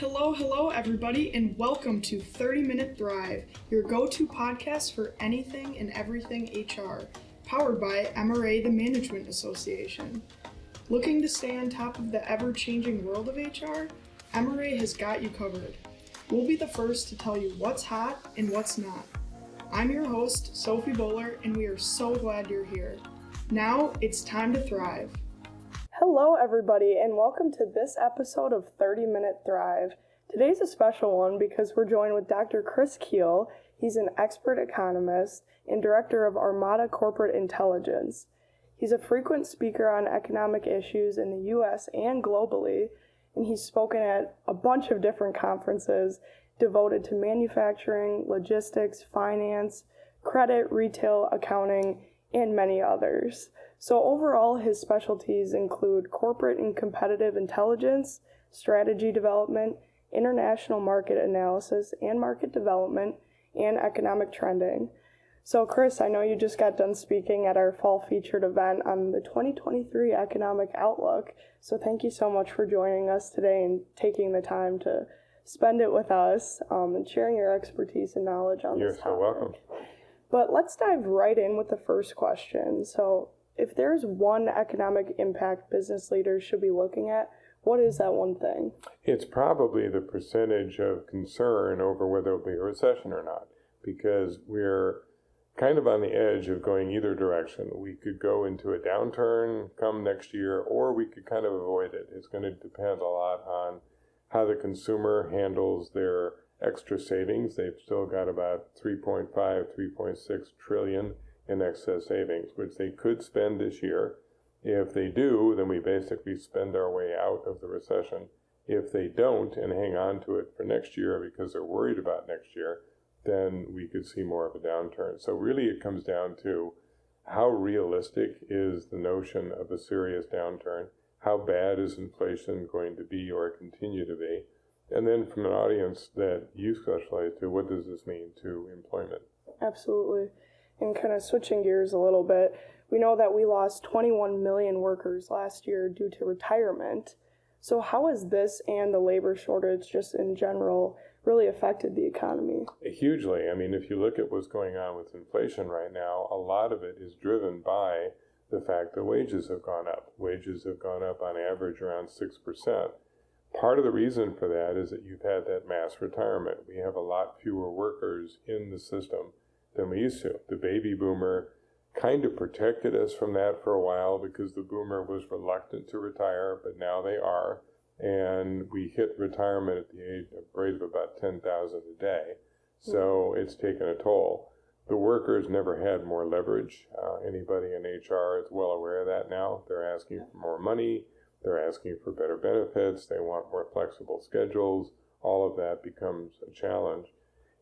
Hello, everybody, and welcome to 30-Minute Thrive, your go-to podcast for anything and everything HR, powered by MRA, the Management Association. Looking to stay on top of the ever-changing world of HR? MRA has got you covered. We'll be the first to tell you what's hot and what's not. I'm your host, Sophie Bowler, and we are so glad you're here. Now, it's time to thrive. Hello, everybody, and welcome to this episode of 30-Minute Thrive. Today's a special one because we're joined with Dr. Kuehl. He's an expert economist and director of Armada Corporate Intelligence. He's a frequent speaker on economic issues in the U.S. and globally, and he's spoken at a bunch of different conferences devoted to manufacturing, logistics, finance, credit, retail, accounting, and many others. So overall, his specialties include corporate and competitive intelligence, strategy development, international market analysis and market development, and economic trending. So Chris, I know you just got done speaking at our fall featured event on the 2023 Economic Outlook. So thank you so much for joining us today and taking the time to spend it with us and sharing your expertise and knowledge on this topic. You're so welcome. But let's dive right in with the first question. So if there's one economic impact business leaders should be looking at, what is that one thing? It's probably the percentage of concern over whether it'll be a recession or not, because we're kind of on the edge of going either direction. We could go into a downturn come next year, or we could kind of avoid it. It's going to depend a lot on how the consumer handles their extra savings. They've still got about 3.5, 3.6 trillion in excess savings, which they could spend this year. If they do, then we basically spend our way out of the recession. If they don't and hang on to it for next year because they're worried about next year, then we could see more of a downturn. So really it comes down to how realistic is the notion of a serious downturn? How bad is inflation going to be or continue to be? And then from an audience that you specialize to, what does this mean to employment? Absolutely. And kind of switching gears a little bit, we know that we lost 21 million workers last year due to retirement. So how has this and the labor shortage just in general really affected the economy? Hugely. I mean, if you look at what's going on with inflation right now, a lot of it is driven by the fact that wages have gone up. Wages have gone up on average around 6%. Part of the reason for that is that you've had that mass retirement. We have a lot fewer workers in the system than we used to. The baby boomer kind of protected us from that for a while because the boomer was reluctant to retire, but now they are. And we hit retirement at the rate of about 10,000 a day. So it's taken a toll. The workers never had more leverage. Anybody in HR is well aware of that now. They're asking for more money. They're asking for better benefits. They want more flexible schedules. All of that becomes a challenge.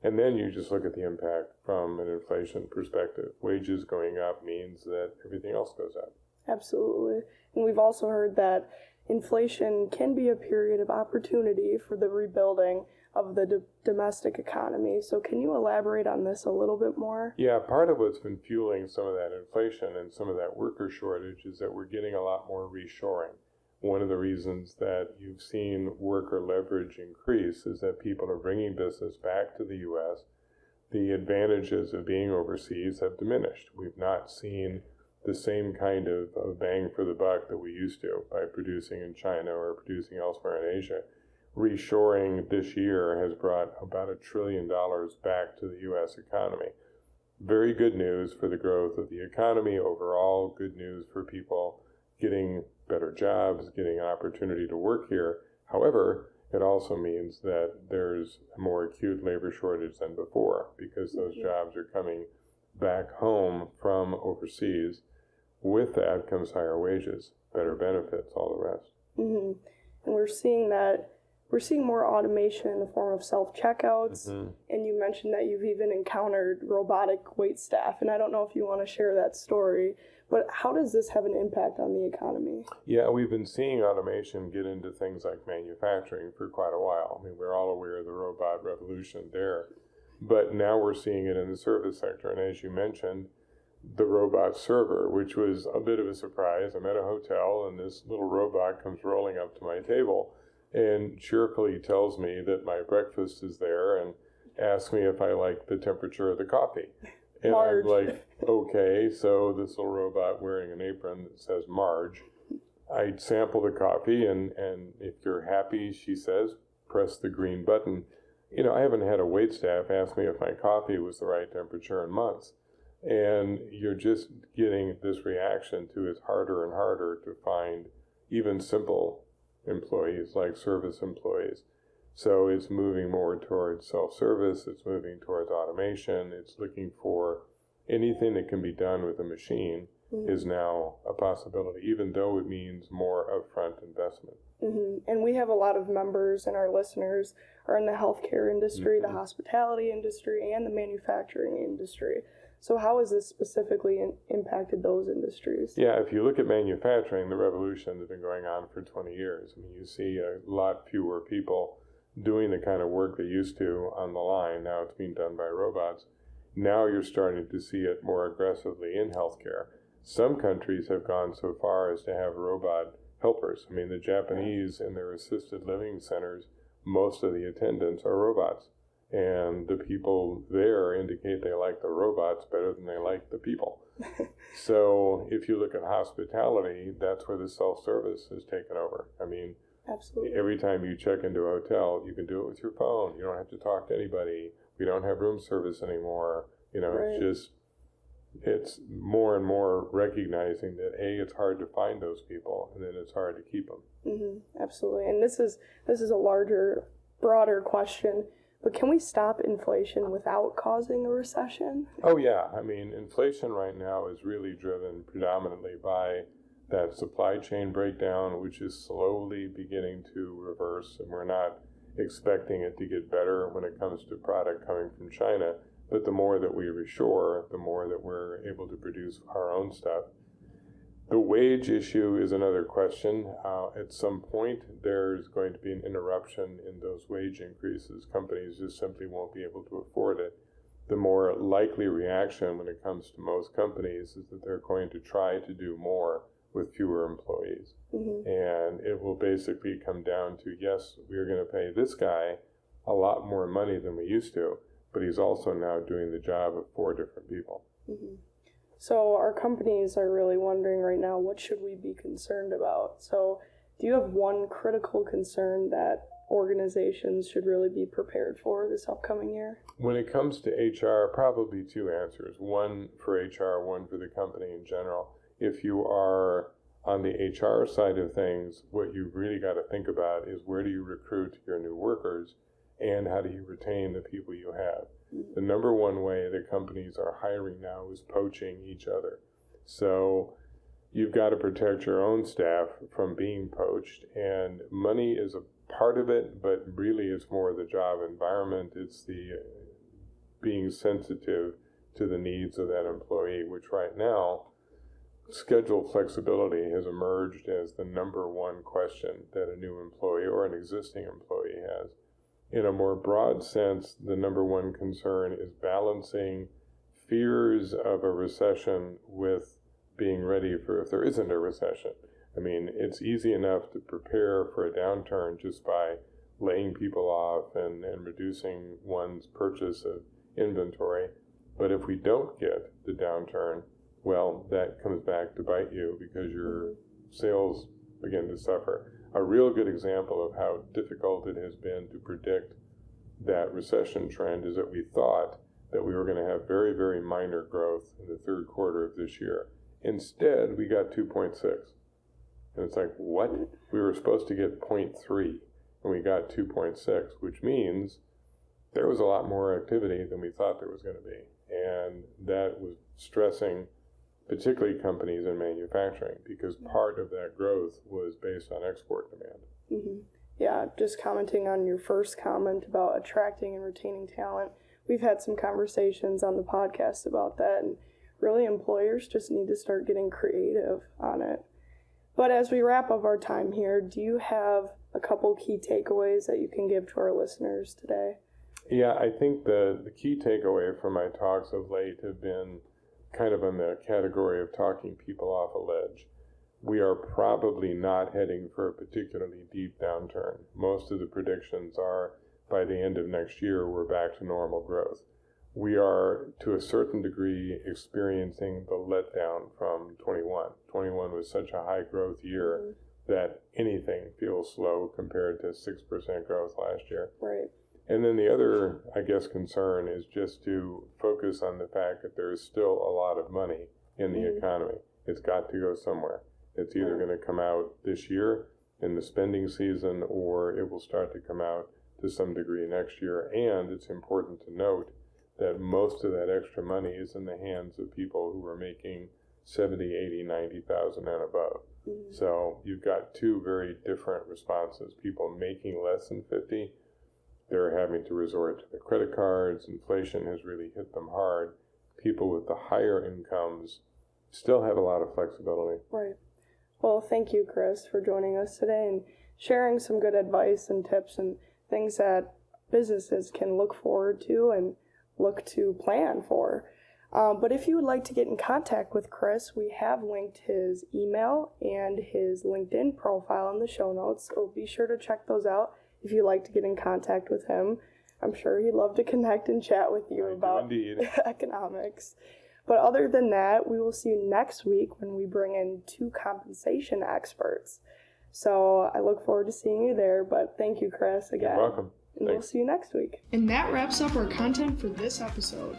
And then you just look at the impact from an inflation perspective. Wages going up means that everything else goes up. Absolutely. And we've also heard that inflation can be a period of opportunity for the rebuilding of the domestic economy. So can you elaborate on this a little bit more? Yeah, part of what's been fueling some of that inflation and some of that worker shortage is that we're getting a lot more reshoring. One of the reasons that you've seen worker leverage increase is that people are bringing business back to the U.S. The advantages of being overseas have diminished. We've not seen the same kind of bang for the buck that we used to by producing in China or producing elsewhere in Asia. Reshoring this year has brought about $1 trillion back to the U.S. economy. Very good news for the growth of the economy overall, good news for people getting better jobs, getting an opportunity to work here. However, it also means that there's a more acute labor shortage than before because those jobs are coming back home from overseas. With that comes higher wages, better benefits, all the rest. Mm-hmm. And we're seeing more automation in the form of self-checkouts. Mm-hmm. And you mentioned that you've even encountered robotic wait staff. And I don't know if you want to share that story, but how does this have an impact on the economy? Yeah, we've been seeing automation get into things like manufacturing for quite a while. I mean, we're all aware of the robot revolution there. But now we're seeing it in the service sector. And as you mentioned, the robot server, which was a bit of a surprise. I'm at a hotel and this little robot comes rolling up to my table. and cheerfully tells me that my breakfast is there and asks me if I like the temperature of the coffee. And Marge. I'm like, okay, so this little robot wearing an apron that says Marge. I sample the coffee, and if you're happy, she says, press the green button. I haven't had a waitstaff ask me if my coffee was the right temperature in months. And you're just getting this reaction to it's harder and harder to find even simple employees like service employees. So it's moving more towards self-service, it's moving towards automation, it's looking for anything that can be done with a machine is now a possibility, even though it means more upfront investment. And we have a lot of members, and our listeners are in the healthcare industry, the hospitality industry, and the manufacturing industry. So how has this specifically impacted those industries? Yeah, if you look at manufacturing, the revolution has been going on for 20 years. I mean, you see a lot fewer people doing the kind of work they used to on the line. Now it's being done by robots. Now you're starting to see it more aggressively in healthcare. Some countries have gone so far as to have robot helpers. I mean, the Japanese in their assisted living centers, most of the attendants are robots. And the people there indicate they like the robots better than they like the people. So if you look at hospitality, that's where the self-service has taken over. I mean, absolutely. Every time you check into a hotel, you can do it with your phone. You don't have to talk to anybody. We don't have room service anymore. Right. It's more and more recognizing that it's hard to find those people, and then it's hard to keep them. Absolutely. And this is a larger, broader question. But can we stop inflation without causing a recession? Oh, yeah. I mean, inflation right now is really driven predominantly by that supply chain breakdown, which is slowly beginning to reverse, and we're not expecting it to get better when it comes to product coming from China. But the more that we reshore, the more that we're able to produce our own stuff. The wage issue is another question. At some point, there's going to be an interruption in those wage increases. Companies just simply won't be able to afford it. The more likely reaction when it comes to most companies is that they're going to try to do more with fewer employees. And it will basically come down to, yes, we're going to pay this guy a lot more money than we used to, but he's also now doing the job of 4 different people. So our companies are really wondering right now, what should we be concerned about? So do you have one critical concern that organizations should really be prepared for this upcoming year? When it comes to HR, probably 2 answers. One for HR, one for the company in general. If you are on the HR side of things, what you've really got to think about is where do you recruit your new workers and how do you retain the people you have? The number one way that companies are hiring now is poaching each other. So you've got to protect your own staff from being poached, and money is a part of it, but really it's more the job environment. It's the being sensitive to the needs of that employee, which right now, schedule flexibility has emerged as the number one question that a new employee or an existing employee has. In a more broad sense, the number one concern is balancing fears of a recession with being ready for if there isn't a recession. I mean, it's easy enough to prepare for a downturn just by laying people off and reducing one's purchase of inventory. But if we don't get the downturn, well, that comes back to bite you because your sales begin to suffer. A real good example of how difficult it has been to predict that recession trend is that we thought that we were going to have very, very minor growth in the third quarter of this year. Instead, we got 2.6. And it's like, what? We were supposed to get 0.3, and we got 2.6, which means there was a lot more activity than we thought there was going to be. And that was stressing particularly companies in manufacturing, because part of that growth was based on export demand. Yeah, just commenting on your first comment about attracting and retaining talent, we've had some conversations on the podcast about that, and really employers just need to start getting creative on it. But as we wrap up our time here, do you have a couple key takeaways that you can give to our listeners today? Yeah, I think the key takeaway from my talks of late have been kind of in the category of talking people off a ledge. we are probably not heading for a particularly deep downturn. Most of the predictions are by the end of next year, we're back to normal growth. We are, to a certain degree, experiencing the letdown from 21. 21 was such a high growth year that anything feels slow compared to 6% growth last year. Right. And then the other, I guess, concern is just to focus on the fact that there is still a lot of money in the economy. It's got to go somewhere. It's either going to come out this year in the spending season, or it will start to come out to some degree next year. And it's important to note that most of that extra money is in the hands of people who are making 70, 80, 90,000 and above. So you've got two very different responses. People making less than 50, they're having to resort to the credit cards. Inflation has really hit them hard. People with the higher incomes still have a lot of flexibility. Right. Well, thank you, Chris, for joining us today and sharing some good advice and tips and things that businesses can look forward to and look to plan for. But if you would like to get in contact with Chris, we have linked his email and his LinkedIn profile in the show notes, so be sure to check those out if you'd like to get in contact with him. I'm sure he'd love to connect and chat with you about economics. But other than that, we will see you next week when we bring in 2 compensation experts. So I look forward to seeing you there, but thank you, Chris, again. You're welcome. And we'll see you next week. And that wraps up our content for this episode.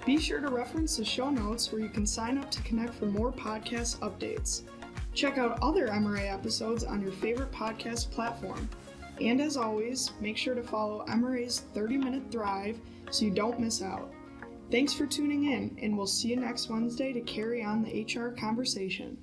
Be sure to reference the show notes where you can sign up to connect for more podcast updates. Check out other MRA episodes on your favorite podcast platform. And as always, make sure to follow MRA's 30-Minute Thrive so you don't miss out. Thanks for tuning in, and we'll see you next Wednesday to carry on the HR conversation.